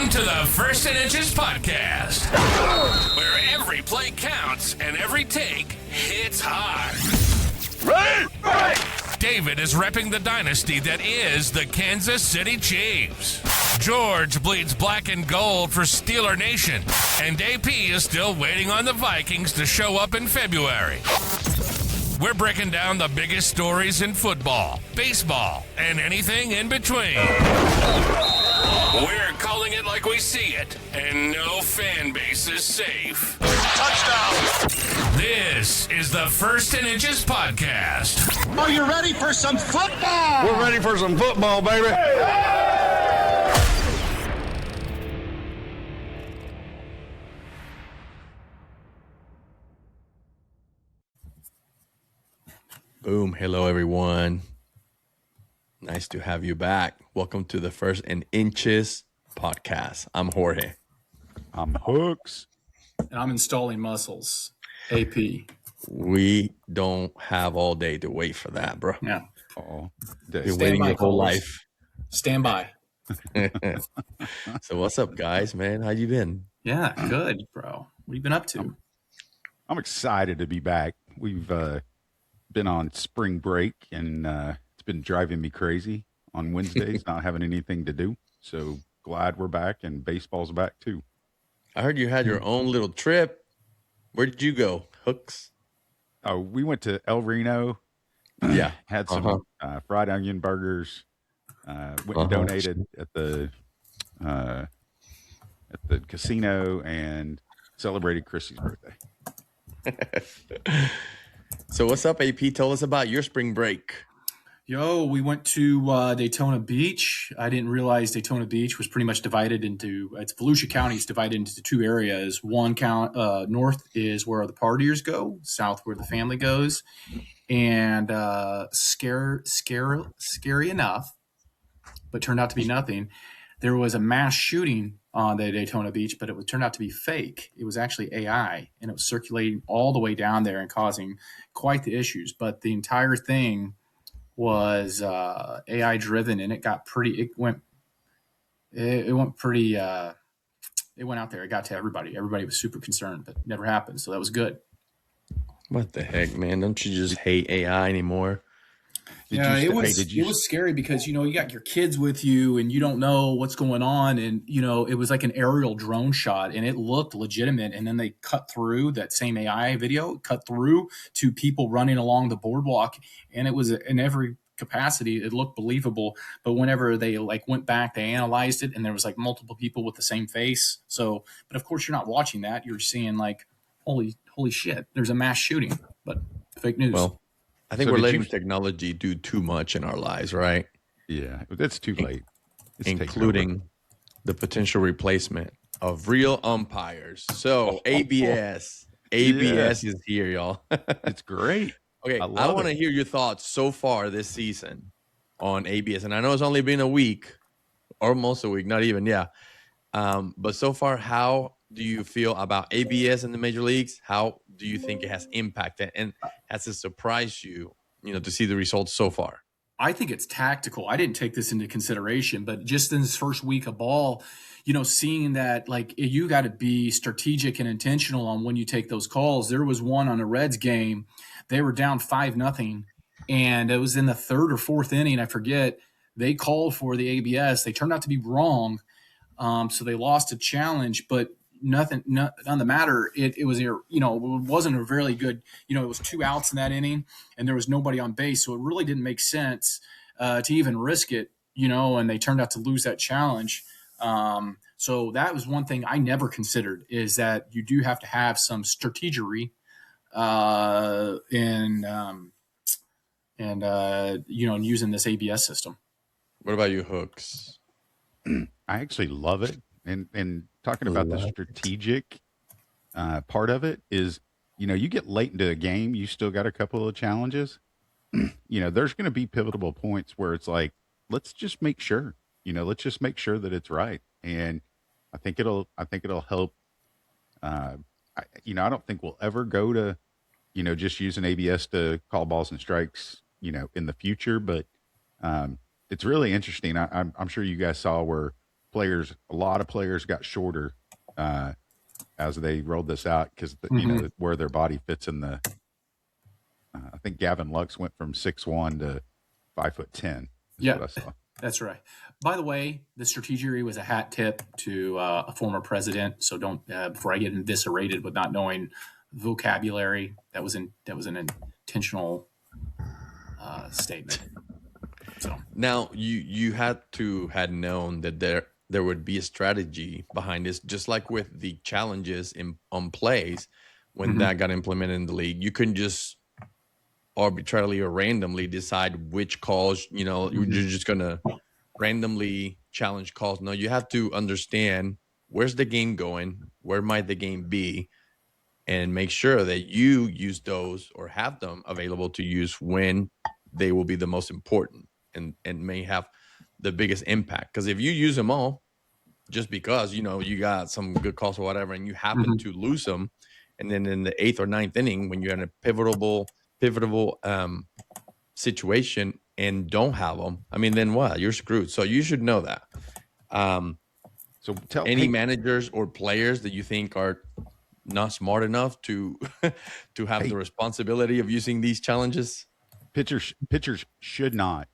Welcome to the First and Inches podcast, where every play counts and every take hits hard. Right. David is repping the dynasty that is the Kansas City Chiefs. George bleeds black and gold for Steeler Nation, and AP is still waiting on the Vikings to show up in February. We're breaking down the biggest stories in football, baseball, and anything in between. We're calling it like we see it, and no fan base is safe. Touchdown! This is the First and Inches podcast. Are you ready for some football? We're ready for some football, baby. Boom. Hello, everyone. Nice to have you back. Welcome to the First and Inches podcast. I'm Jorge. I'm Hooks. And I'm installing muscles. AP. We don't have all day to wait for that, bro. Yeah. Oh, You're waiting your whole life. Stand by. So what's up, guys, man? How you been? Yeah, good, bro. What have you been up to? I'm excited to be back. We've been on spring break, and it's been driving me crazy on Wednesdays, not having anything to do. So glad we're back, and baseball's back too. I heard you had your own little trip. Where did you go, Hooks? We went to El Reno. Yeah. Had some fried onion burgers. Went and donated at the casino and celebrated Chrissy's birthday. So what's up, AP? Tell us about your spring break. Yo, we went to Daytona Beach. I didn't realize Daytona Beach was pretty much divided into, it's Volusia County is divided into two areas. One north is where the partiers go, south where the family goes. And scary enough, but turned out to be nothing. There was a mass shooting on the Daytona Beach, but it turned out to be fake. It was actually AI, and it was circulating all the way down there and causing quite the issues. But the entire thing was AI driven, and it went out there. It got to everybody. Everybody was super concerned, but it never happened. So that was good. What the heck, man? Don't you just hate AI anymore? It was scary because, you got your kids with you and you don't know what's going on. And, it was like an aerial drone shot and it looked legitimate. And then they cut through that same AI video, cut through to people running along the boardwalk. And it was in every capacity. It looked believable. But whenever they went back, they analyzed it and there was multiple people with the same face. So, but of course you're not watching that. You're seeing holy shit, there's a mass shooting, but fake news. Well, I think we're letting technology do too much in our lives, right? Yeah, it's too late. Including the potential replacement of real umpires. So ABS is here, y'all. It's great. Okay, I want to hear your thoughts so far this season on ABS. And I know it's only been a week, almost a week, not even, but so far, how do you feel about ABS in the major leagues? How do you think it has impacted, and has it surprised you, to see the results so far? I think it's tactical. I didn't take this into consideration, but just in this first week of ball, seeing that you got to be strategic and intentional on when you take those calls. There was one on a Reds game. They were down 5-0, and it was in the third or fourth inning. I forget. They called for the ABS. They turned out to be wrong. So they lost a challenge, but nothing on the matter. It was, it wasn't a really good, it was 2 outs in that inning and there was nobody on base. So it really didn't make sense to even risk it, and they turned out to lose that challenge. So that was one thing I never considered, is that you do have to have some strategery in using this ABS system. What about you, Hooks? I actually love it. And talking about the strategic part of it is, you get late into a game, you still got a couple of challenges. There's going to be pivotal points where it's let's just make sure, that it's right. And I think it'll help. I don't think we'll ever go to, just using ABS to call balls and strikes, in the future. But it's really interesting. I'm sure you guys saw where a lot of players got shorter as they rolled this out because where their body fits in the. I think Gavin Lux went from 6'1" to 5'10". Yeah, What I saw. that's right. By the way, the strategery was a hat tip to a former president. So don't before I get eviscerated with not knowing vocabulary. That was an intentional statement. So Now you had known that there would be a strategy behind this, just like with the challenges on plays when that got implemented in the league. You couldn't just arbitrarily or randomly decide which calls, you're just gonna randomly challenge calls. No, you have to understand where's the game going, where might the game be, and make sure that you use those or have them available to use when they will be the most important and may have the biggest impact. Because if you use them all just because you got some good calls or whatever, and you happen to lose them, and then in the 8th or 9th inning when you're in a pivotal situation and don't have them, I mean, then what? You're screwed. So you should know that. So tell any managers or players that you think are not smart enough to have the responsibility of using these challenges? Pitchers should not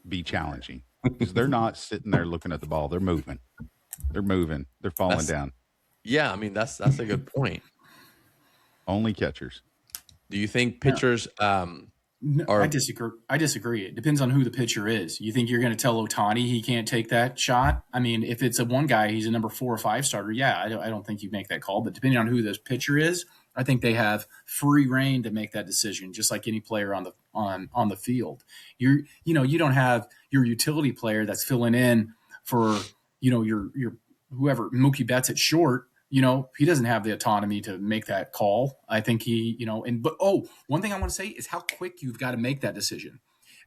be challenging because they're not sitting there looking at the ball. They're moving. They're falling down. Yeah, I mean, that's a good point. Only catchers. Do you think pitchers No, I disagree. It depends on who the pitcher is. You think you're going to tell Ohtani he can't take that shot? I mean, if it's a one guy, he's a number 4 or 5 starter. Yeah, I don't think you make that call. But depending on who this pitcher is, I think they have free reign to make that decision, just like any player on the field. You don't have your utility player that's filling in for your whoever Mookie Betts at short. He doesn't have the autonomy to make that call. I think one thing I want to say is how quick you've got to make that decision.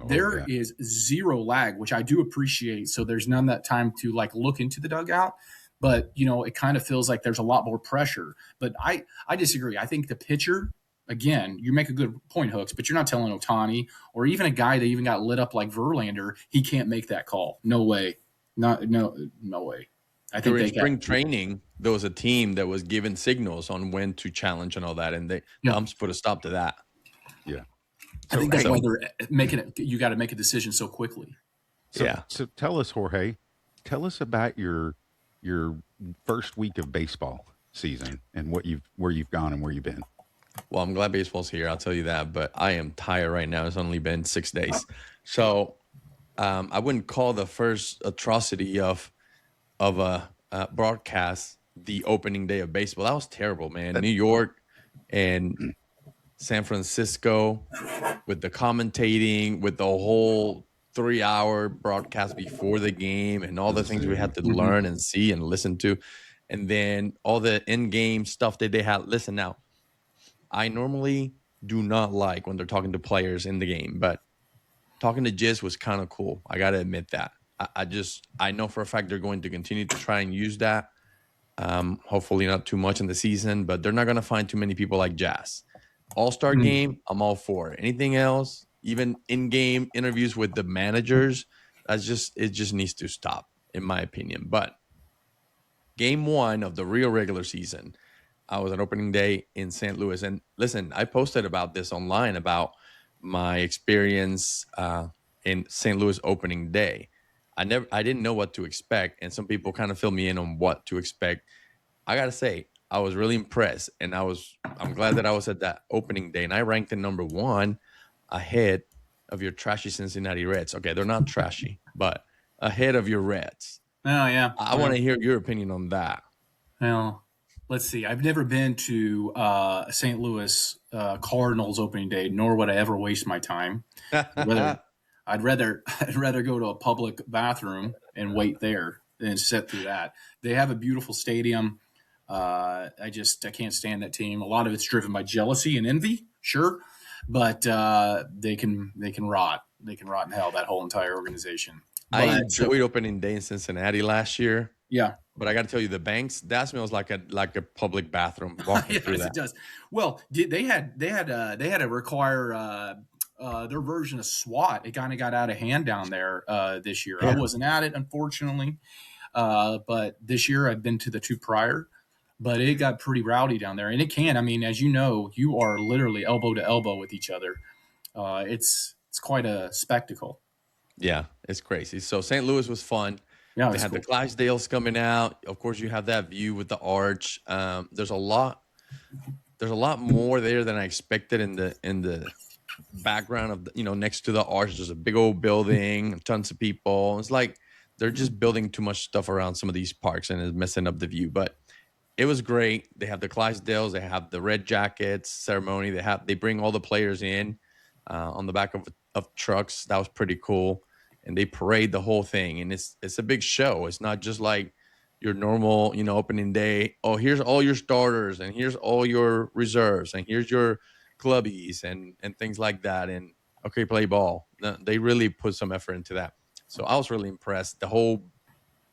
There is zero lag, which I do appreciate. So there's none that time to look into the dugout, but it kind of feels like there's a lot more pressure. But I disagree. I think the pitcher, again, you make a good point, Hooks, but you're not telling Ohtani or even a guy that even got lit up like Verlander, he can't make that call. No way. No way. I think during spring training, there was a team that was given signals on when to challenge and all that, and they umps put a stop to that. Yeah, I think that's why they're making it. You got to make a decision so quickly. So tell us, Jorge, about your first week of baseball season and where you've gone and where you've been. Well, I'm glad baseball's here. I'll tell you that, but I am tired right now. It's only been 6 days, so I wouldn't call the first atrocity of a broadcast the opening day of baseball. That was terrible, man. New York and San Francisco with the commentating, with the whole 3-hour broadcast before the game and all the things we had to learn and see and listen to. And then all the in-game stuff that they had. Listen now, I normally do not like when they're talking to players in the game, but talking to Jizz was kind of cool. I got to admit that. I know for a fact they're going to continue to try and use that. Hopefully not too much in the season, but they're not going to find too many people like Jazz. All-star game, I'm all for it. Anything else, even in-game interviews with the managers, it just needs to stop, in my opinion. But game 1 of the real regular season, I was on opening day in St. Louis. And listen, I posted about this online about my experience in St. Louis opening day. I didn't know what to expect, and some people kind of filled me in on what to expect. I gotta say, I was really impressed, and I'm glad that I was at that opening day, and I ranked in number 1 ahead of your trashy Cincinnati Reds. Okay, they're not trashy, but ahead of your Reds. Oh yeah, I want to hear your opinion on that. Well, let's see. I've never been to St. Louis Cardinals opening day, nor would I ever waste my time. I'd rather go to a public bathroom and wait there than sit through that. They have a beautiful stadium. I can't stand that team. A lot of it's driven by jealousy and envy, sure, but they can rot. They can rot in hell, that whole entire organization. I enjoyed opening day in Cincinnati last year. Yeah. But I got to tell you, the Banks, that smells like a public bathroom walking through that. It does. Well, they had to require their version of SWAT. It kind of got out of hand down there this year. Yeah. I wasn't at it, unfortunately. But this year I've been to the 2 prior, but it got pretty rowdy down there. And it can, I mean, as you know, you are literally elbow to elbow with each other. It's quite a spectacle. Yeah, it's crazy. So St. Louis was fun. Yeah, They it's had cool. the Clydesdales coming out. Of course, you have that view with the arch. There's a lot. There's a lot more there than I expected in the background of next to the arch. There's a big old building, tons of people. It's like they're just building too much stuff around some of these parks and it's messing up the view. But it was great. They have the Clydesdales. They have the Red Jackets ceremony. They bring all the players in on the back of trucks. That was pretty cool. And they parade the whole thing. And it's a big show. It's not just like your normal, opening day. Oh, here's all your starters and here's all your reserves and here's your clubbies and things like that. And okay, play ball. They really put some effort into that. So I was really impressed. The whole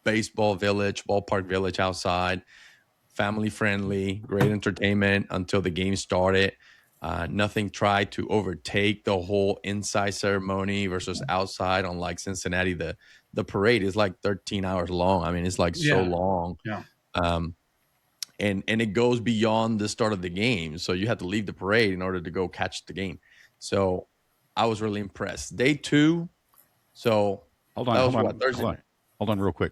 ballpark village outside, family friendly, great entertainment until the game started. Nothing tried to overtake the whole inside ceremony versus outside. Unlike Cincinnati, the parade is like 13 hours long. I mean, it's like so long. Yeah. And it goes beyond the start of the game. So you have to leave the parade in order to go catch the game. So I was really impressed. Day 2. So hold on real quick.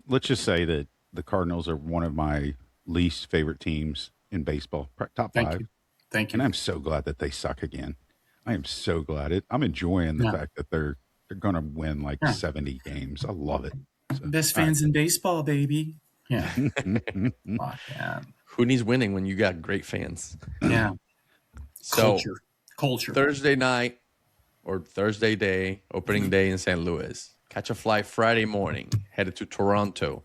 Let's just say that the Cardinals are one of my least favorite teams in baseball, top 5. Thank you. And I'm so glad that they suck again. I am so glad I'm enjoying the fact that they're going to win like 70 games. I love it. So, best fans in baseball, baby. Yeah. Who needs winning when you got great fans? Yeah. So Culture. Thursday night or Thursday day, opening day in St. Louis. Catch a flight Friday morning, headed to Toronto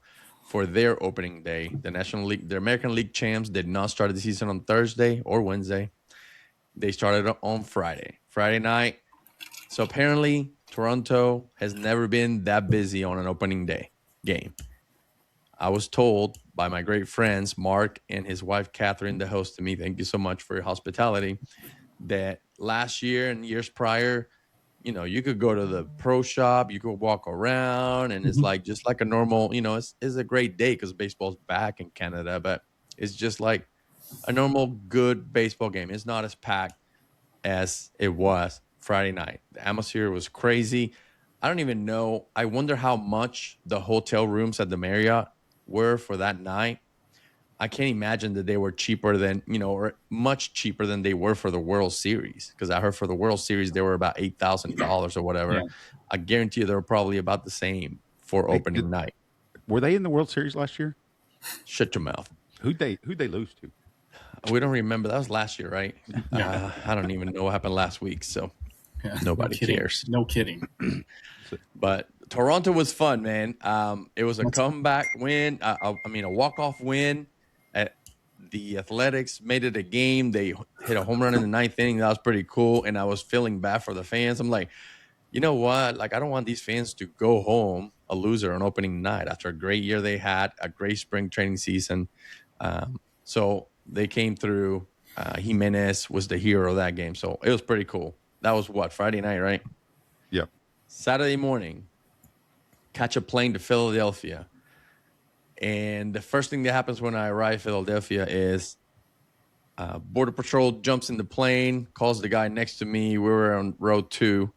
for their opening day. The National League, the American League champs did not start the season on Thursday or Wednesday. They started on Friday night. So apparently Toronto has never been that busy on an opening day game. I was told by my great friends, Mark and his wife, Catherine, that hosted me. Thank you so much for your hospitality. That last year and years prior, you could go to the pro shop, you could walk around, and it's like just like a normal, it's a great day because baseball's back in Canada, but it's just like a normal good baseball game. It's not as packed as it was Friday night. The atmosphere was crazy. I don't even know. I wonder how much the hotel rooms at the Marriott were for that night. I can't imagine that they were cheaper than, or much cheaper than they were for the World Series. Because I heard for the World Series, they were about $8,000 or whatever. Yeah. I guarantee you they were probably about the same for opening night. Were they in the World Series last year? Shut your mouth. Who'd they lose to? We don't remember. That was last year, right? Yeah. I don't even know what happened last week. So nobody cares. No kidding. But Toronto was fun, man. It was a comeback win. A walk-off win. The Athletics made it a game. They hit a home run in the 9th inning. That was pretty cool. And I was feeling bad for the fans. I'm like, you know what? Like, I don't want these fans to go home a loser on opening night after a great year they had, a great spring training season. So they came through. Jimenez was the hero of that game. So it was pretty cool. That was Friday night, right? Yep. Saturday morning, catch a plane to Philadelphia. And the first thing that happens when I arrive in Philadelphia is Border Patrol jumps in the plane, calls the guy next to me. We were on row 2,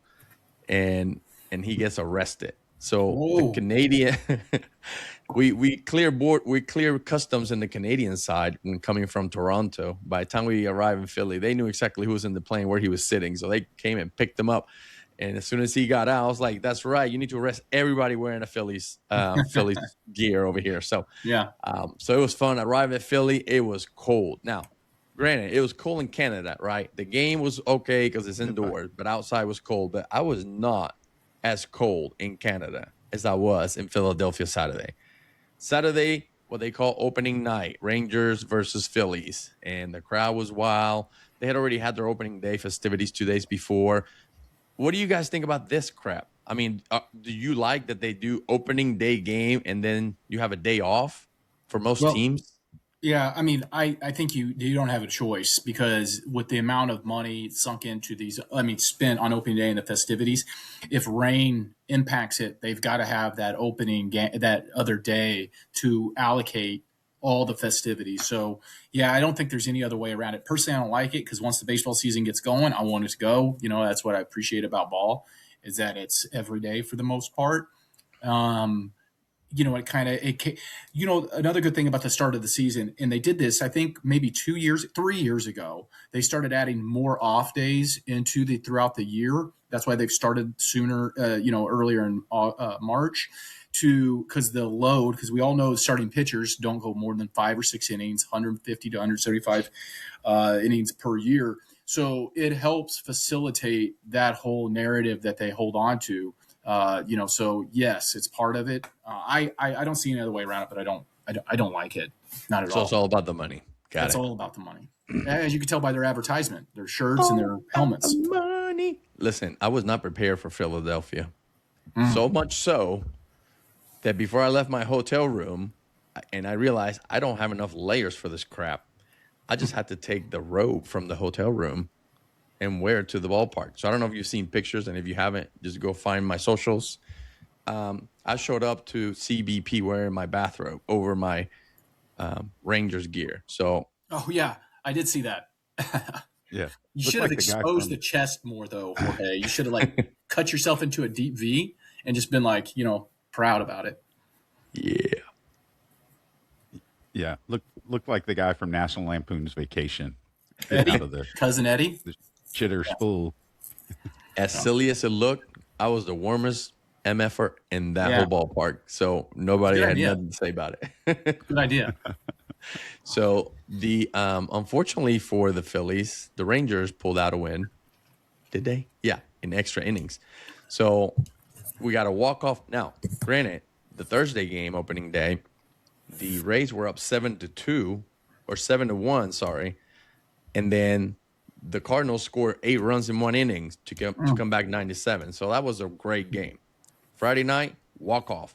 and he gets arrested. So the Canadian, we clear customs in the Canadian side when coming from Toronto. By the time we arrived in Philly, they knew exactly who was in the plane, where he was sitting. So they came and picked him up. And as soon as he got out, I was like, "That's right. You need to arrest everybody wearing a Phillies gear over here." So yeah. So it was fun. I arrived at Philly. It was cold. Now, granted, it was cold in Canada, right? The game was okay because it's indoors, but outside was cold. But I was not as cold in Canada as I was in Philadelphia Saturday, what they call opening night, Rangers versus Phillies, and the crowd was wild. They had already had their opening day festivities 2 days before. What do you guys think about this crap? I mean, do you like that they do opening day game and then you have a day off for most teams? Yeah, I mean, I think you don't have a choice because with the amount of money sunk into these, I mean, spent on opening day and the festivities, if rain impacts it, they've got to have that opening that other day to allocate all the festivities. So yeah, I don't think there's any other way around it. Personally, I don't like it because once the baseball season gets going, I want it to go. You know, that's what I appreciate about ball is that it's every day for the most part. Um, you know, another good thing about the start of the season, and they did this, I think maybe 3 years ago, they started adding more off days into throughout the year. That's why they've started sooner, earlier in March because we all know starting pitchers don't go more than 5 or 6 innings, 150 to 175 innings per year. So it helps facilitate that whole narrative that they hold on to. So yes, it's part of it. I don't see any other way around it, but I don't like it. Not at So all. it's all about the money. Got It's it. all about the money. As you can tell by their advertisement, their shirts and their helmets. Money. Listen, I was not prepared for Philadelphia. So much so that before I left my hotel room and I realized I don't have enough layers for this crap, I just had to take the robe from the hotel room and wear it to the ballpark. So I don't know if you've seen pictures, and if you haven't, just go find my socials. I showed up to CBP wearing my bathrobe over my Rangers gear. So Oh yeah, I did see that. Yeah. You Looked should like have the guy exposed from the chest more though, Jorge. You should have cut yourself into a deep V and just been proud about it. yeah. yeah, looked like the guy from National Lampoon's Vacation. Getting Eddie, out of cousin Eddie. the chitter spool. As silly as it looked, I was the warmest MFer in that Yeah. whole ballpark. So nobody Good had idea. nothing to say about it. Good idea. So the unfortunately for the Phillies, the Rangers pulled out a win. Did they? Yeah, in extra innings. So we got a walk off. Now, granted, the Thursday game opening day, the Rays were up 7-2 or 7-1, sorry, and then the Cardinals scored 8 runs in 1 inning to come back 9-7. So that was a great game. Friday night, walk off.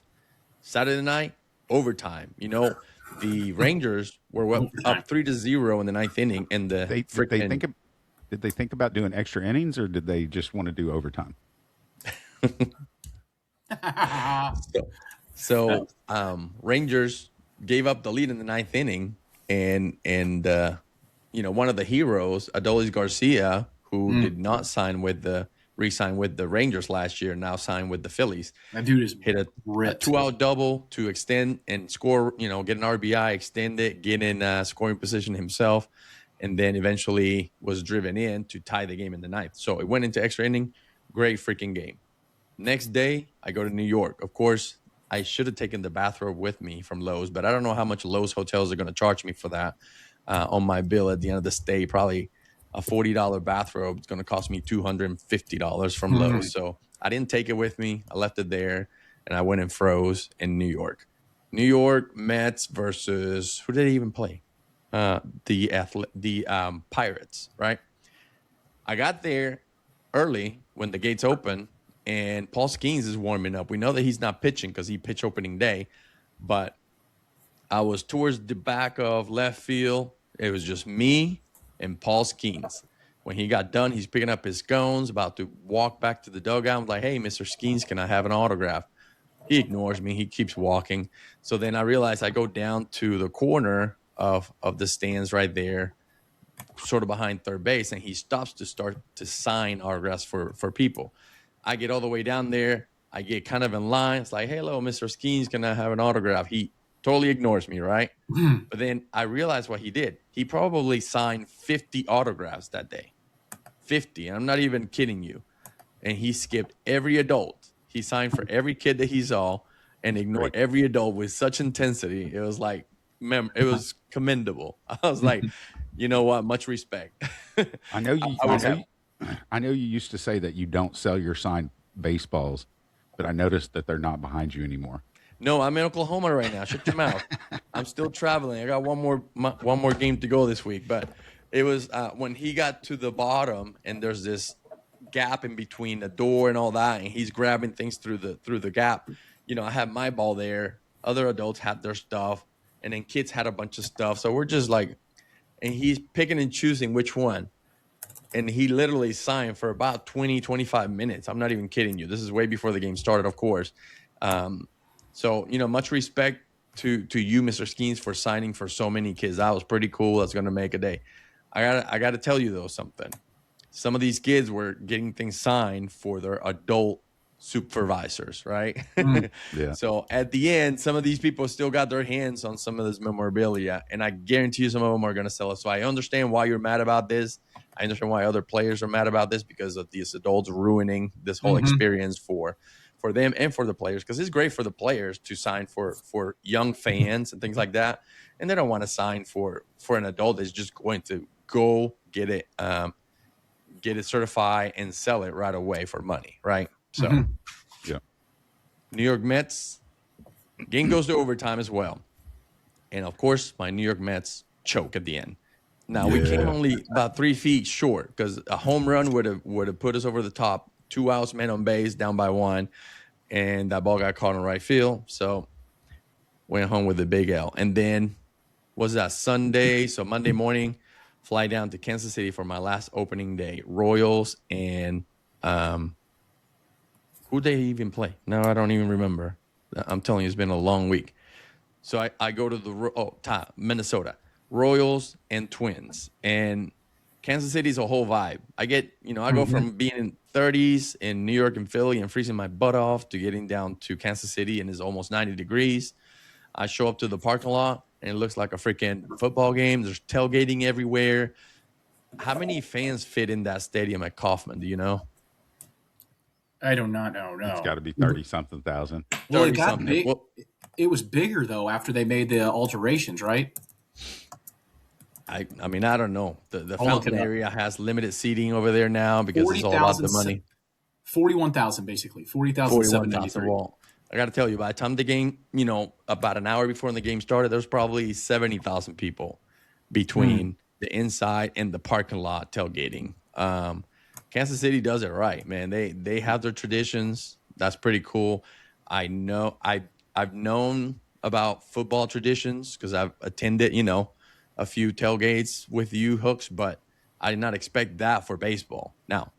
Saturday night, overtime. You know, the Rangers were up 3-0 in the ninth inning, and Did they think about doing extra innings, or did they just want to do overtime? So Rangers gave up the lead in the ninth inning, and one of the heroes, Adolis Garcia, who did not re-sign with the Rangers last year, now signed with the Phillies. That dude is Hit a 2-out double to extend and score, get an RBI, extend it, get in scoring position himself, and then eventually was driven in to tie the game in the ninth. So it went into extra inning. Great freaking game. Next day, I go to New York. Of course, I should have taken the bathrobe with me from Lowe's, but I don't know how much Lowe's hotels are going to charge me for that on my bill at the end of the stay. Probably a $40 bathrobe is going to cost me $250 from Lowe's. So I didn't take it with me. I left it there, and I went and froze in New York. New York Mets versus, who did they even play? The Pirates, right? I got there early when the gates open, and Paul Skeens is warming up. We know that he's not pitching because he pitched opening day, but I was towards the back of left field. It was just me and Paul Skeens. When he got done, he's picking up his scones, about to walk back to the dugout. I'm like, hey, Mr. Skeens, can I have an autograph? He ignores me. He keeps walking. So then I realize I go down to the corner of the stands right there, sort of behind third base, and he stops to start to sign autographs for people. I get all the way down there. I get kind of in line. It's like, hey, hello, Mr. Skeens, can I have an autograph? He totally ignores me, right? But then I realized what he did. He probably signed 50 autographs that day. 50. I'm not even kidding you. And he skipped every adult. He signed for every kid that he saw and ignored every adult with such intensity. It was like, it was commendable. I was like, you know what? Much respect. I know you. I know you used to say that you don't sell your signed baseballs, but I noticed that they're not behind you anymore. No, I'm in Oklahoma right now. Shut your mouth. I'm still traveling. I got one more game to go this week. But it was when he got to the bottom, and there's this gap in between the door and all that, and he's grabbing things through the gap. I had my ball there. Other adults had their stuff. and then kids had a bunch of stuff. So we're just like, and he's picking and choosing which one. And he literally signed for about 20, 25 minutes. I'm not even kidding you. This is way before the game started, of course. So, much respect to you, Mr. Skeens, for signing for so many kids. That was pretty cool. That's going to make a day. I gotta tell you, though, something. Some of these kids were getting things signed for their adult supervisors, right? Yeah. So at the end, some of these people still got their hands on some of this memorabilia, and I guarantee you some of them are going to sell it. So I understand why you're mad about this. I understand why other players are mad about this, because of these adults ruining this whole experience for them and for the players, because it's great for the players to sign for young fans and things like that, and they don't want to sign for an adult that's just going to go get it certified and sell it right away for money, right? So, Yeah. New York Mets, game goes to overtime as well. And, of course, my New York Mets choke at the end. Now, we came only about 3 feet short, because a home run would have put us over the top. 2 outs, man on base, down by 1. And that ball got caught in right field. So, went home with a big L. And then, was that Sunday? So, Monday morning, fly down to Kansas City for my last opening day. Royals and who they even play? No, I don't even remember. I'm telling you, it's been a long week. So I go to the Minnesota Royals and Twins, and Kansas City's a whole vibe. I go from being in 30s in New York and Philly and freezing my butt off to getting down to Kansas City, and it's almost 90 degrees. I show up to the parking lot, and it looks like a freaking football game. There's tailgating everywhere. How many fans fit in that stadium at Kauffman? Do you know? I do not know. No, It's got to be 30-something thousand. Well, it got 30-something. big. Well, It was bigger though after they made the alterations, right? I mean, I don't know. The I'll look fountain it up. area has limited seating over there now because it's all about the money. 41,000 basically. 40,793. Well, I got to tell you, by the time the game, about an hour before the game started, there was probably 70,000 people between the inside and the parking lot tailgating. Kansas City does it right, man. They have their traditions. That's pretty cool. I know I've known about football traditions because I've attended, a few tailgates with you, Hooks, but I did not expect that for baseball. Now,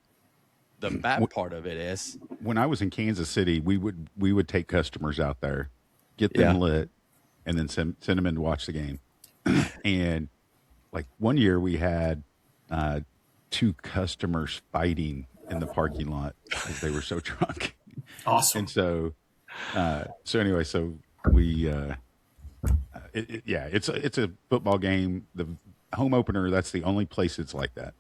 the bad part of it is, when I was in Kansas City, we would take customers out there, get them lit, and then send them in to watch the game. And like one year we had 2 customers fighting in the parking lot because they were so drunk. Awesome. And so anyway, so we it's a football game. The home opener, that's the only place it's like that.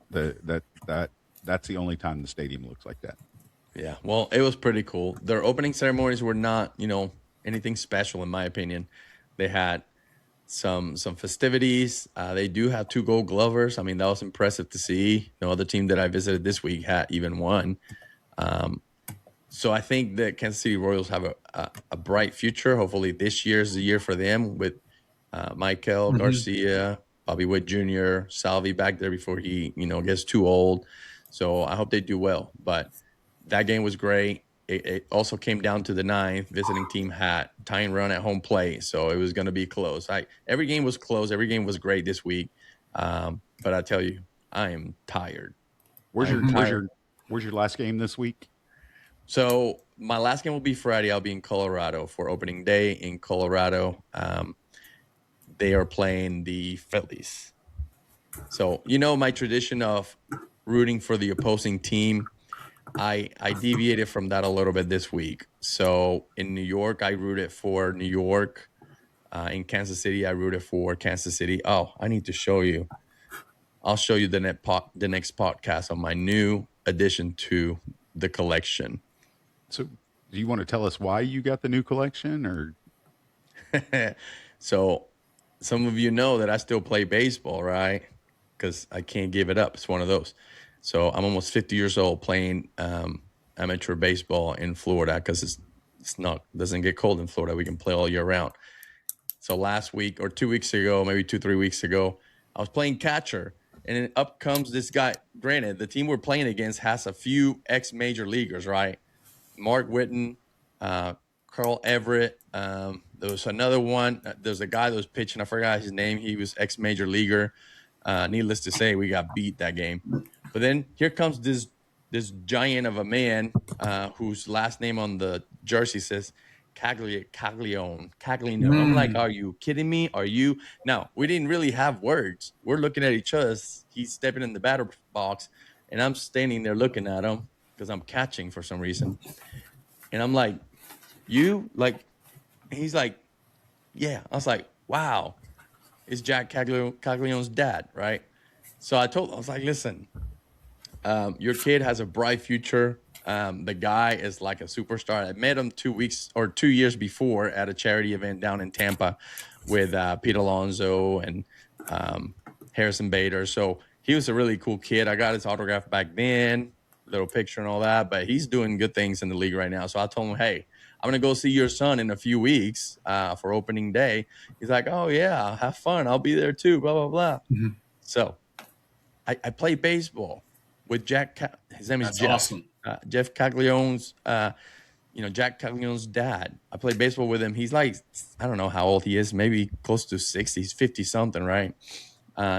That's the only time the stadium looks like that. yeah, well, it was pretty cool. Their opening ceremonies were not, anything special in my opinion. They had some festivities. They do have 2 Gold Glovers. I mean, that was impressive to see. No other team that I visited this week had even one. So I think that Kansas City Royals have a bright future. Hopefully this year is the year for them with Michael Garcia, Bobby Witt Jr., Salvi back there before he, gets too old. So I hope they do well. But that game was great. It also came down to the 9th. Visiting team had tying run at home plate, so it was going to be close. Every game was close. Every game was great this week. But I tell you, I am tired. Where's your last game this week? So my last game will be Friday. I'll be in Colorado for opening day in Colorado. They are playing the Phillies. So, my tradition of rooting for the opposing team, I deviated from that a little bit this week. So in New York, I rooted for New York. In Kansas City, I rooted for Kansas City. Oh, I need to show you. I'll show you the next podcast on my new addition to the collection. So do you want to tell us why you got the new collection, or? So some of you know that I still play baseball, right? Because I can't give it up. It's one of those. So I'm almost 50 years old playing amateur baseball in Florida because doesn't get cold in Florida. We can play all year round. So last week or 2 weeks ago, maybe 2-3 weeks ago, I was playing catcher, and then up comes this guy. Granted, the team we're playing against has a few ex-major leaguers, right? Mark Whitten, Carl Everett. There was another one. There's a guy that was pitching. I forgot his name. He was ex-major leaguer. Needless to say, we got beat that game. But then here comes this giant of a man whose last name on the jersey says Caglione. I'm like, are you kidding me? Are you? Now, we didn't really have words. We're looking at each other. He's stepping in the batter box, and I'm standing there looking at him because I'm catching for some reason. And I'm like, you? Like, he's like, yeah. I was like, wow. It's Jack Caglione's dad, right? So I was like, listen, your kid has a bright future. The guy is like a superstar. I met him 2 years before at a charity event down in Tampa with Pete Alonso and Harrison Bader. So he was a really cool kid. I got his autograph back then, little picture and all that, but he's doing good things in the league right now. So I told him, hey, I'm going to go see your son in a few weeks for opening day. He's like, oh, yeah, have fun. I'll be there too, blah, blah, blah. Mm-hmm. So I play baseball with Jack. His name is That's Jeff. Awesome. Jeff Caglione's, Jack Caglione's dad. I play baseball with him. He's like, I don't know how old he is, maybe close to 60s, 50 something, right?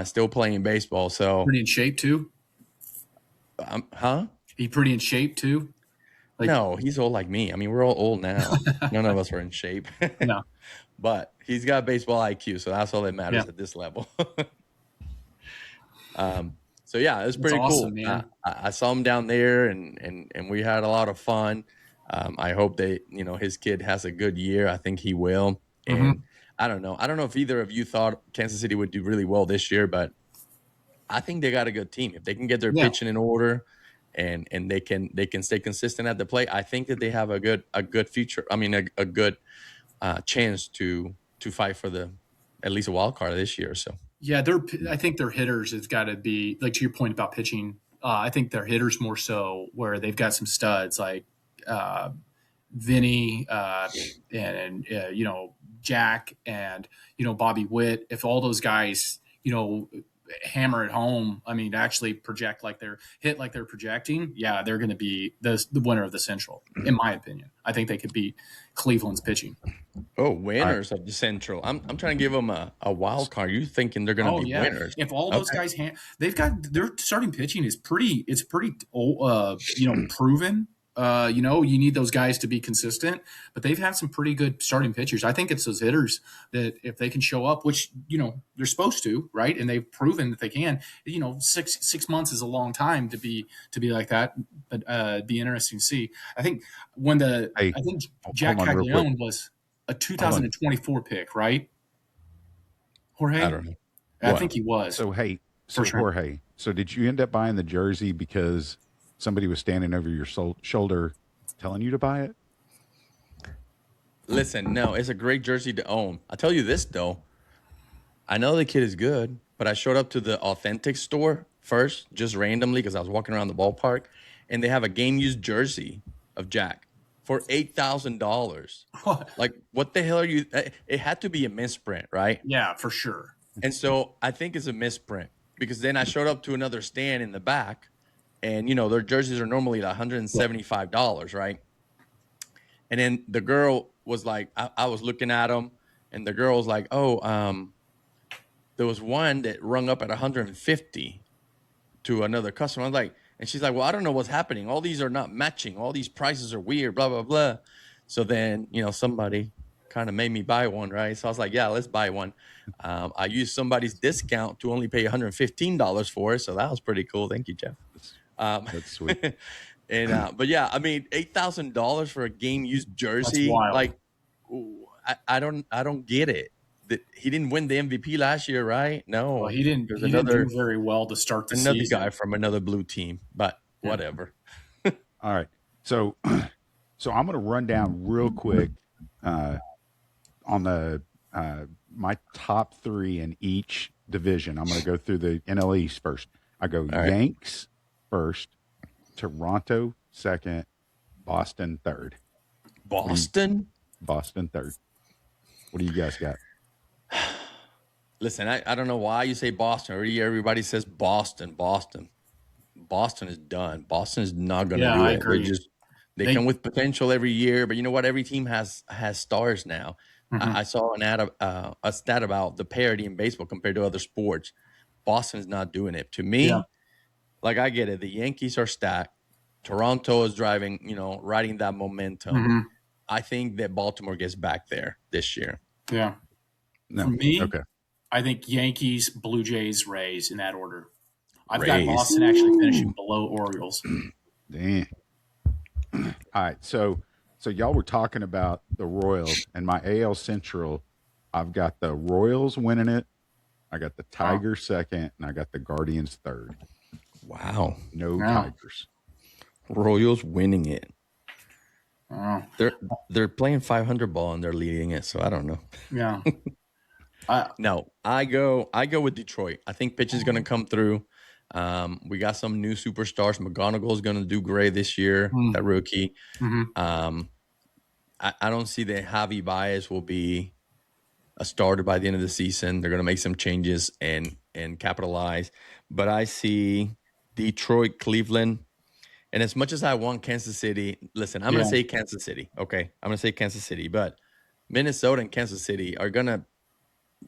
Still playing baseball. So pretty in shape too. Huh? He pretty in shape too. Like, no, he's old like me. I mean, we're all old now. None of us are in shape. No. But he's got baseball IQ, so that's all that matters at this level. So yeah, it was pretty awesome, cool. Man. I saw him down there, and we had a lot of fun. I hope his kid has a good year. I think he will. And I don't know if either of you thought Kansas City would do really well this year, but I think they got a good team. If they can get their pitching in order, and they can stay consistent at the plate, I think that they have a good future. I mean, a good chance to fight for at least a wild card this year. So yeah, I think their hitters has got to be, like, to your point about pitching. I think their hitters more so, where they've got some studs like Vinny and Jack and Bobby Witt. If all those guys hammer it home, I mean, actually project like they're projecting, yeah, they're going to be the winner of the Central, in my opinion. I think they could beat Cleveland's pitching. Oh, winners of the Central. I'm trying to give them a wild card. You thinking they're going to be winners? If all those guys they've got their starting pitching is pretty proven. You need those guys to be consistent, but they've had some pretty good starting pitchers. I think it's those hitters that, if they can show up, which they're supposed to, right? And they've proven that they can. 6 months is a long time to be like that, but it'd be interesting to see. I think Jack Caglione was a 2024 pick, right? Jorge, I don't know. I think he was. So Jorge, so did you end up buying the jersey because somebody was standing over your shoulder telling you to buy it? Listen, no, it's a great jersey to own. I'll tell you this, though. I know the kid is good, but I showed up to the Authentic store first, just randomly, because I was walking around the ballpark, and they have a game-used jersey of Jack for $8,000. Like, what the hell are you? It had to be a misprint, right? Yeah, for sure. And so I think it's a misprint, because then I showed up to another stand in the back, and, their jerseys are normally $175, right? And then the girl was like, I was looking at them, and the girl was like, there was one that rung up at $150 to another customer. I was like, and she's like, well, I don't know what's happening. All these are not matching. All these prices are weird, blah, blah, blah. So then, somebody kind of made me buy one, right? So I was like, yeah, let's buy one. I used somebody's discount to only pay $115 for it. So that was pretty cool. Thank you, Jeff. That's sweet. And but yeah, I mean, $8,000 for a game used jersey, like, I don't get it. He didn't win the MVP last year, right? No, well, he didn't. He didn't do very well to start the season. Another guy from another blue team, but whatever. All right, so I'm going to run down real quick on the my top three in each division. I'm going to go through the NL East first. I go Yanks first, Toronto second, Boston third. Boston third. What do you guys got? Listen, I don't know why you say Boston. Everybody says Boston. Boston is done. Boston is not going to do I it. agree. They come with potential every year, but you know what? Every team has stars now. Mhm. I saw a stat about the parity in baseball compared to other sports. Boston's not doing it. To Yeah. me, like I get it. The Yankees are stacked. Toronto is driving, riding that momentum. Mhm. I think that Baltimore gets back there this year. Yeah. For No. me, Okay. I think Yankees, Blue Jays, Rays in that order. I've got Rays. Boston actually finishing below Orioles. Damn. All right. So y'all were talking about the Royals and my AL Central. I've got the Royals winning it. I got the Tigers second, and I got the Guardians third. Wow. No Yeah. Tigers. Royals winning it. Oh, They're playing 500 ball and they're leading it, so I don't know. yeah. No, I go with Detroit. I think pitch is going to come through. We got some new superstars. McGonagall is going to do great this year. That rookie. Mhm. I don't see that Javi Baez will be a starter by the end of the season. They're going to make some changes and capitalize. But I see Detroit, Cleveland. And as much as I want Kansas City, listen, I'm going to say Kansas City. Okay. I'm going to say Kansas City. But Minnesota and Kansas City are going to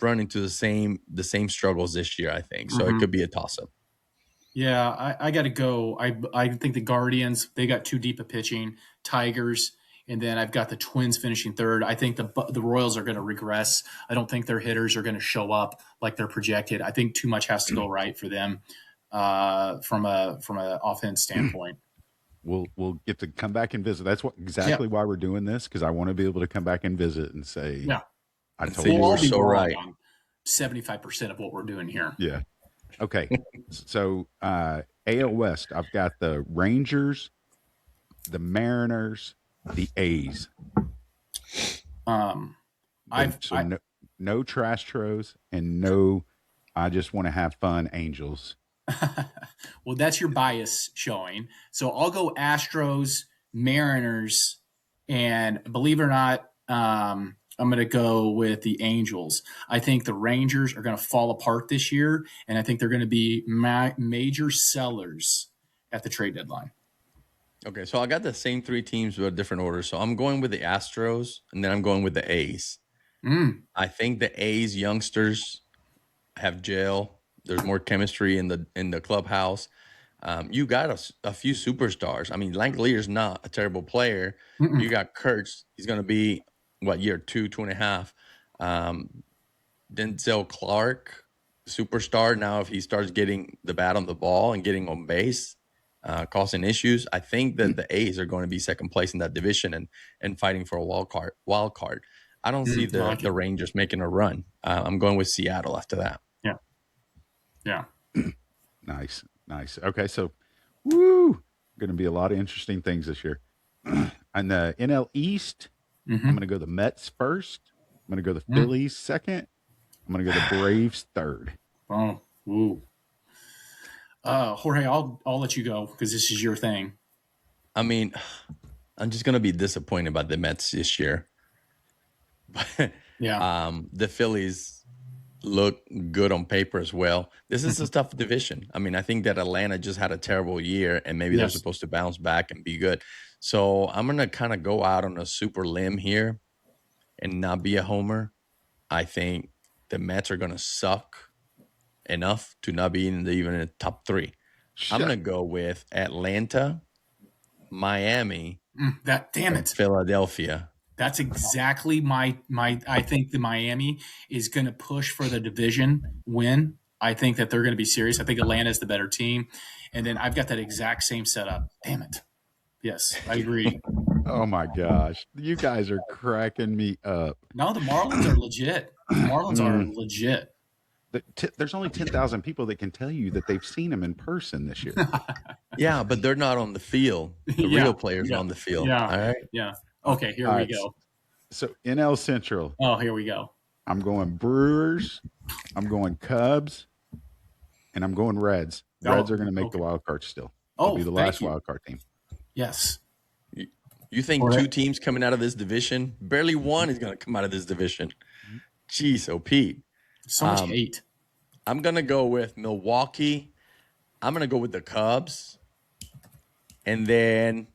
run into the same struggles this year, I think. So it could be a toss-up. Yeah, I got to go. I think the Guardians, they got too deep a pitching. Tigers, and then I've got the Twins finishing third. I think the Royals are going to regress. I don't think their hitters are going to show up like they're projected. I think too much has to go right for them from a offense standpoint. We'll get to come back and visit. That's exactly why we're doing this, because I want to be able to come back and visit and say, Yeah, I told you you. were so right. 75% of what we're doing here. Yeah. Okay. So AL West, I've got the Rangers, the Mariners, the A's. No trash tros and no, I just want to have fun Angels. Well, that's your bias showing. So I'll go Astros, Mariners, and believe it or not, I'm going to go with the Angels. I think the Rangers are going to fall apart this year, and I think they're going to be major sellers at the trade deadline. Okay, so I got the same three teams with a different order. So I'm going with the Astros, and then I'm going with the A's. I think the A's youngsters have gel. There's more chemistry in the clubhouse. You got a few superstars. I mean, Langlear's not a terrible player. You got Kurtz. He's going to be, year 2.5. Denzel Clark, superstar. Now, if he starts getting the bat on the ball and getting on base, causing issues, I think that the A's are going to be second place in that division and fighting for a wild card. I don't see the Rangers making a run. I'm going with Seattle after that. Yeah. Nice. Okay, so going to be a lot of interesting things this year. And the NL East, I'm going to go the Mets first. I'm going to go the Phillies second. I'm going to go the Braves third. Oh, ooh. Jorge, I'll let you go because this is your thing. I mean, I'm just going to be disappointed by the Mets this year. Yeah. The Phillies look good on paper as well. This is a tough division. I mean, I think that Atlanta just had a terrible year, and maybe they're supposed to bounce back and be good. So I'm going to kind of go out on a super limb here and not be a homer. I think the Mets are going to suck enough to not be even in the top three. I'm going to go with Atlanta, Miami, Damn it, Philadelphia. That's exactly my. I think the Miami is going to push for the division win. I think that they're going to be serious. I think Atlanta is the better team, and then I've got that exact same setup. Damn it. Yes, I agree. Oh my gosh, you guys are cracking me up. No, the Marlins are legit. The Marlins are legit. There's only 10,000 people that can tell you that they've seen them in person this year. Yeah, but they're not on the field. The real players are on the field. Yeah. All right. Yeah. Okay, here we go. So NL Central. Oh, here we go. I'm going Brewers. I'm going Cubs. And I'm going Reds. Reds are going to make the wild card still. They'll be the last wild card team. Yes. You think two teams coming out of this division? Barely one is going to come out of this division. Jeez, so Pete. So much hate. I'm going to go with Milwaukee. I'm going to go with the Cubs. And then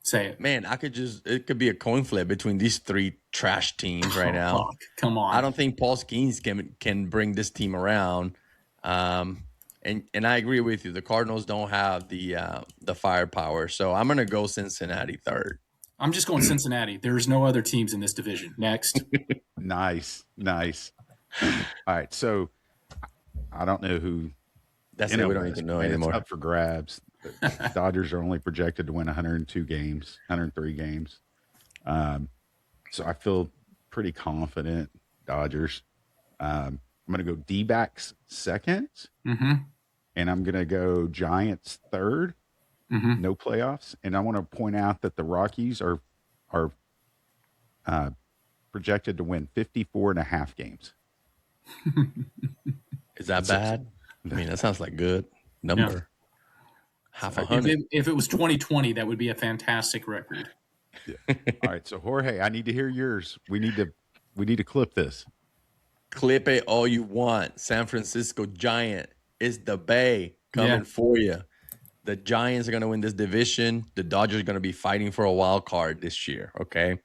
Say it. Man, it could be a coin flip between these three trash teams right now. Fuck, come on. I don't think Paul Skeens can bring this team around. And I agree with you. The Cardinals don't have the firepower. So I'm gonna go Cincinnati third. I'm just going Cincinnati. There's no other teams in this division. Next. Nice. All right, so I don't know who. That's it. We don't even know anymore. It's up for grabs. The Dodgers are only projected to win 103 games. So I feel pretty confident. Dodgers. I'm going to go D-backs second, Mm-hmm. and I'm going to go Giants third. Mm-hmm. No playoffs, and I want to point out that the Rockies are projected to win 54.5 games. Is that bad? I mean, that sounds like good number. Yeah. Half 100. If it was 2020, that would be a fantastic record. Yeah. All right, so Jorge, I need to hear yours. We need to clip this. Clip it all you want. San Francisco Giant is the Bay coming for you. The Giants are going to win this division. The Dodgers are going to be fighting for a wild card this year, okay?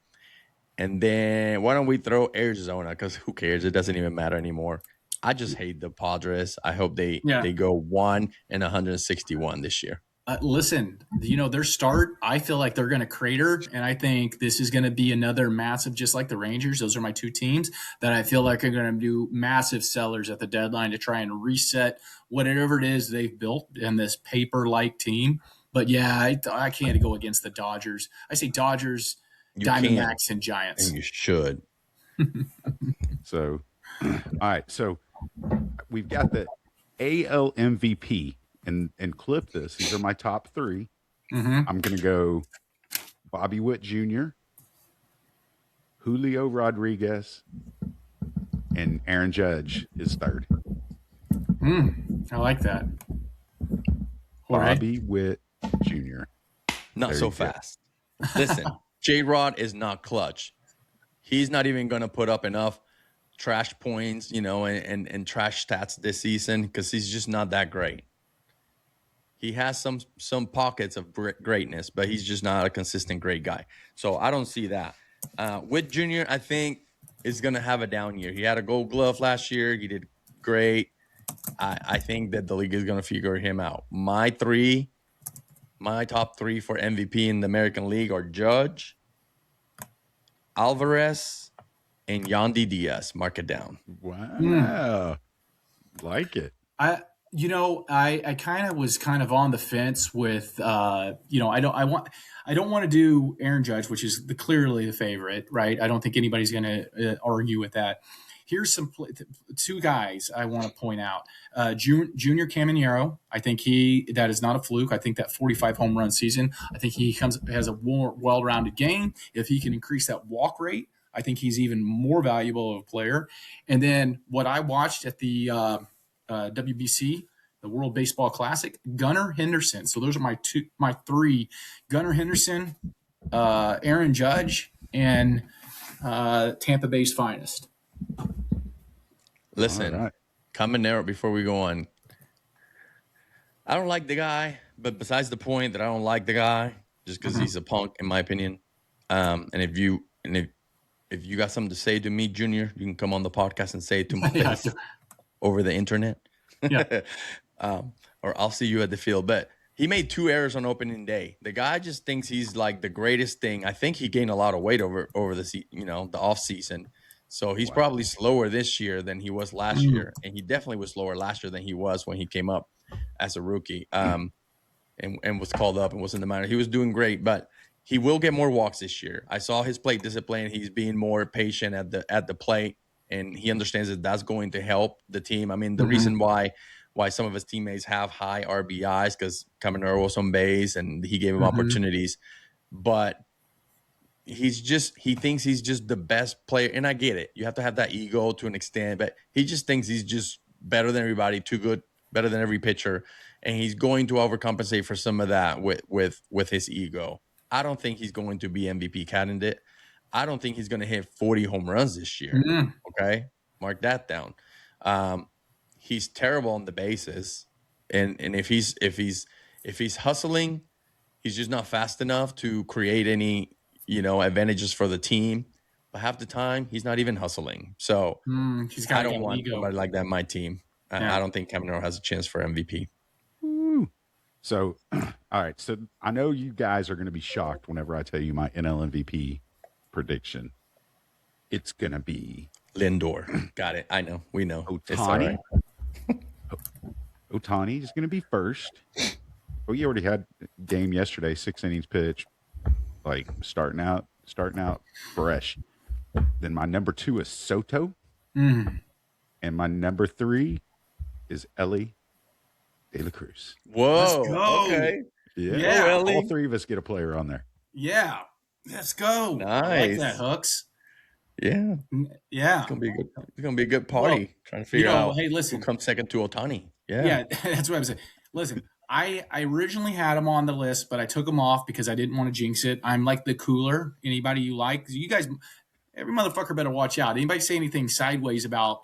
And then why don't we throw Arizona? Because who cares? It doesn't even matter anymore. I just hate the Padres. I hope they go 1-161 this year. Listen, their start, I feel like they're going to crater, and I think this is going to be another massive, just like the Rangers. Those are my two teams that I feel like are going to do massive sellers at the deadline to try and reset whatever it is they've built in this paper-like team. But yeah, I can't go against the Dodgers. I say Dodgers, Diamondbacks, and Giants. And you should. So, all right. So we've got the AL MVP. And clip this. These are my top three. Mm-hmm. I'm going to go Bobby Witt Jr., Julio Rodriguez, and Aaron Judge is third. I like that. Bobby Witt Jr. Not so fast. Listen, J-Rod is not clutch. He's not even going to put up enough trash points, and trash stats this season because he's just not that great. He has some pockets of greatness, but he's just not a consistent great guy. So I don't see that. Witt Jr., I think, is going to have a down year. He had a Gold Glove last year. He did great. I think that the league is going to figure him out. My top three for MVP in the American League are Judge, Alvarez, and Yandy Diaz. Mark it down. Wow. Like it. I kind of was on the fence with, I don't want to do Aaron Judge, which is clearly the favorite, right? I don't think anybody's going to argue with that. Here's two guys I want to point out. Junior Caminero, I think that is not a fluke. I think that 45 home run season, I think he has a more well-rounded game. If he can increase that walk rate, I think he's even more valuable of a player. And then what I watched at the WBC, the World Baseball Classic, Gunnar Henderson. So those are my three: Gunnar Henderson, Aaron Judge, and Tampa Bay's finest. Listen, Caminero, before we go on, I don't like the guy, but besides the point that I don't like the guy, just because he's a punk, in my opinion. And if you got something to say to me, Junior, you can come on the podcast and say it to my face over the internet. Yeah. Or I'll see you at the field. But he made 2 errors on opening day. The guy just thinks he's like the greatest thing. I think he gained a lot of weight over the off season. So he's probably slower this year than he was last year. And he definitely was slower last year than he was when he came up as a rookie. And was called up and was in the minor. He was doing great, but he will get more walks this year. I saw his plate discipline. He's being more patient at the plate, and he understands that that's going to help the team. I mean, the reason why some of his teammates have high RBIs because Caminero was on base and he gave him opportunities, but he thinks he's just the best player. And I get it. You have to have that ego to an extent, but he just thinks he's just better than everybody, too good, better than every pitcher. And he's going to overcompensate for some of that with his ego. I don't think he's going to be MVP candidate. I don't think he's going to hit 40 home runs this year. Okay, mark that down. He's terrible on the bases, and if he's hustling He's just not fast enough to create any, advantages for the team. But half the time, he's not even hustling. So He's I got don't an want ego. nobody like that in my team. Yeah. I don't think Cameron has a chance for MVP. So, all right. So I know you guys are going to be shocked whenever I tell you my NL MVP prediction. It's going to be Lindor. Got it. I know. We know. It's all Ohtani. right. Ohtani is going to be first. Well, you already had a game yesterday, 6 innings pitch, like starting out fresh. Then my number 2 is Soto, and my number 3 is Ellie De La Cruz. Whoa. Let's go. Okay. Yeah, Oh, Ellie. all 3 of us get a player on there. Yeah. Let's go. I like Nice. that, Hooks. Yeah. Yeah. It's gonna be a good. It's gonna be a good party. Well, trying to figure out hey, listen. who comes second to Ohtani. Yeah, that's what I'm saying. Listen, I originally had him on the list, but I took him off because I didn't want to jinx it. I'm like the cooler. Anybody you like, you guys, every motherfucker better watch out. Anybody say anything sideways about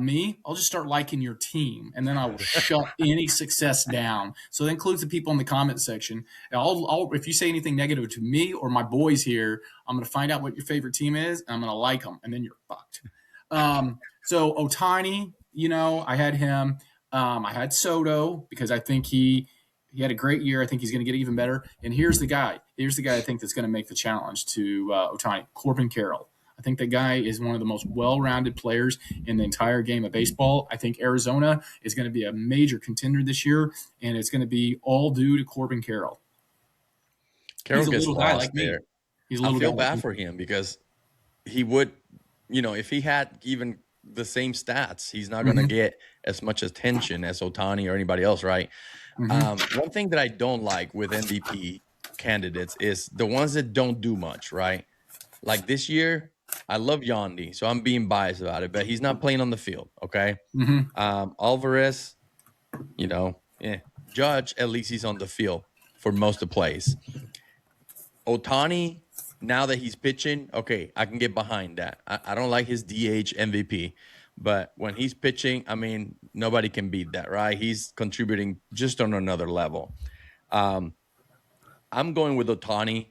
me, I'll just start liking your team, and then I will shut any success down. So that includes the people in the comment section. I'll if you say anything negative to me or my boys here, I'm going to find out what your favorite team is, and I'm going to like them, and then you're fucked. So Ohtani, I had him. I had Soto because I think he had a great year. I think he's going to get even better. And here's the guy. I think that's going to make the challenge to Ohtani, Corbin Carroll. I think that guy is one of the most well-rounded players in the entire game of baseball. I think Arizona is going to be a major contender this year, and it's going to be all due to Corbin Carroll. Carroll He's a gets little guy lost like me. there. He's a I little feel guy bad like for him because he would, if he had even the same stats, he's not going to get as much attention as Ohtani or anybody else, right? One thing that I don't like with MVP candidates is the ones that don't do much, right? Like this year, I love Yandy, so I'm being biased about it, but he's not playing on the field, okay? Alvarez, Judge, at least he's on the field for most of the plays. Ohtani, now that he's pitching, okay, I can get behind that. I don't like his DH MVP, but when he's pitching, I mean, nobody can beat that, right? He's contributing just on another level. I'm going with Ohtani.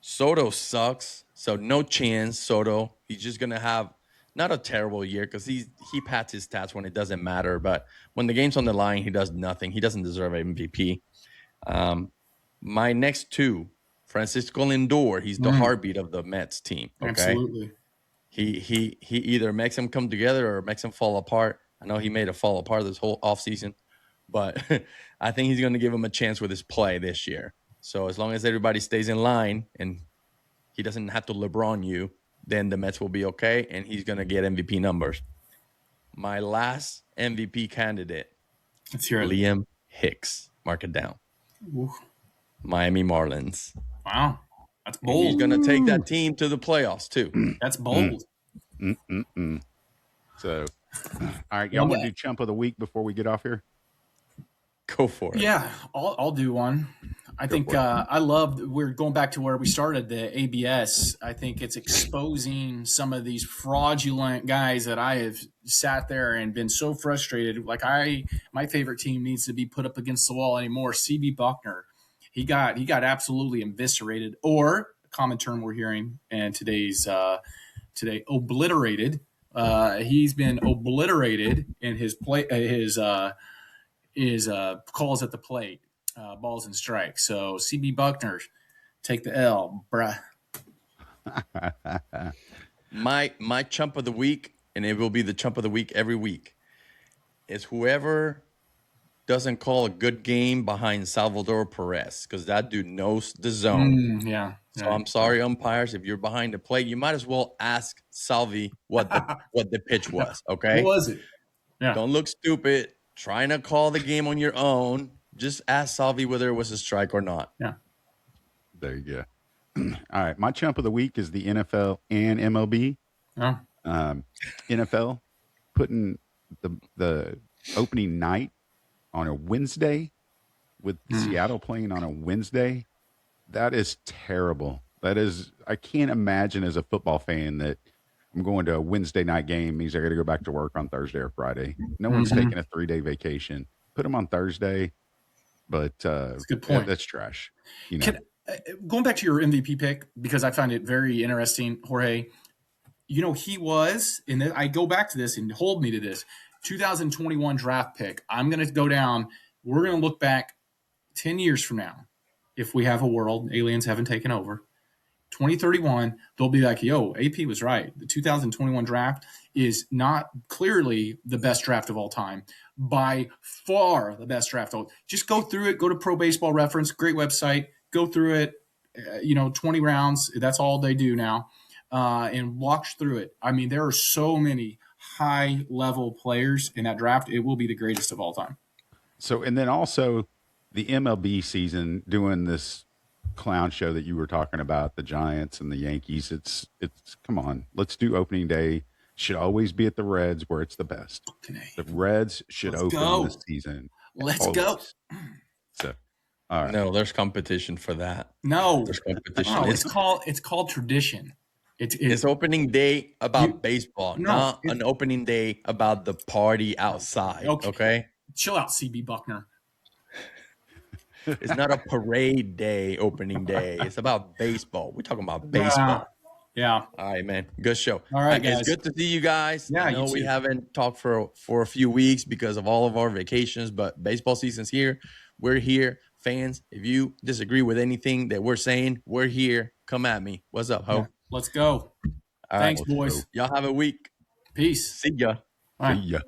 Soto sucks, so no chance, Soto. He's just going to have not a terrible year because he pats his stats when it doesn't matter, but when the game's on the line, he does nothing. He doesn't deserve MVP. My next 2, Francisco Lindor, he's the heartbeat of the Mets team. Okay? Absolutely. He either makes them come together or makes them fall apart. I know he made it fall apart this whole offseason, but I think he's going to give him a chance with his play this year. So as long as everybody stays in line and he doesn't have to LeBron you, then the Mets will be okay, and he's going to get MVP numbers. My last MVP candidate, Let's hear it. Liam Hicks. Mark it down. Ooh. Miami Marlins. Wow. That's And bold. he's going to take that team to the playoffs, too. That's bold. So, all right, y'all want to do chump of the week before we get off here? Go for it. Yeah, I'll do one. I think I love. We're going back to where we started, the ABS. I think it's exposing some of these fraudulent guys that I have sat there and been so frustrated. Like my favorite team needs to be put up against the wall anymore. CB Buckner, he got absolutely eviscerated, or a common term we're hearing and today obliterated. He's been obliterated in his play. His calls at the plate, balls and strikes. So CB Buckner, take the L, bruh. My chump of the week, and it will be the chump of the week every week, is whoever doesn't call a good game behind Salvador Perez, because that dude knows the zone. Yeah. So I'm sorry, umpires, if you're behind the plate, you might as well ask Salvi what the pitch was. Okay, What was it? Yeah. Don't look stupid trying to call the game on your own. Just ask Salvi whether it was a strike or not. Yeah. There you go. All right, my chump of the week is the NFL and MLB. Yeah. NFL putting the opening night on a Wednesday with Seattle playing on a Wednesday. That is terrible. I can't imagine as a football fan that I'm going to a Wednesday night game means I got to go back to work on Thursday or Friday. No one's taking a 3-day vacation. Put them on Thursday. But That's a good point. that's trash. You know, Going back to your MVP pick, because I find it very interesting, Jorge. You know, he was, and I go back to this and hold me to this 2021 draft pick. I'm going to go down. We're going to look back 10 years from now. If we have a world, aliens haven't taken over, 2031, they'll be like, yo, AP was right. The 2021 draft is not clearly the best draft of all time. By far the best draft. Just go through it. Go to Pro Baseball Reference. Great website. Go through it. 20 rounds. That's all they do now. And watch through it. I mean, there are so many high-level players in that draft. It will be the greatest of all time. So, and then also the MLB season doing this clown show that you were talking about, the Giants and the Yankees. It's come on, let's do opening day. Should always be at the Reds where it's the best. The Reds should open this season. Let's go. So, all right. No, there's competition for that. No, There's competition. no, it's called tradition. It's opening day about baseball, not an opening day about the party outside. Okay? Chill out, CB Buckner. It's not a parade day, opening day. It's about baseball. We're talking about baseball. Yeah. All right, man. Good show. All right, guys. It's good to see you guys. Yeah, I know we haven't talked for a few weeks because of all of our vacations, but baseball season's here. We're here. Fans, if you disagree with anything that we're saying, we're here. Come at me. What's up, ho? Yeah. Let's go. All Thanks, right. boys. Y'all have a week. Peace. See ya. All right. See ya.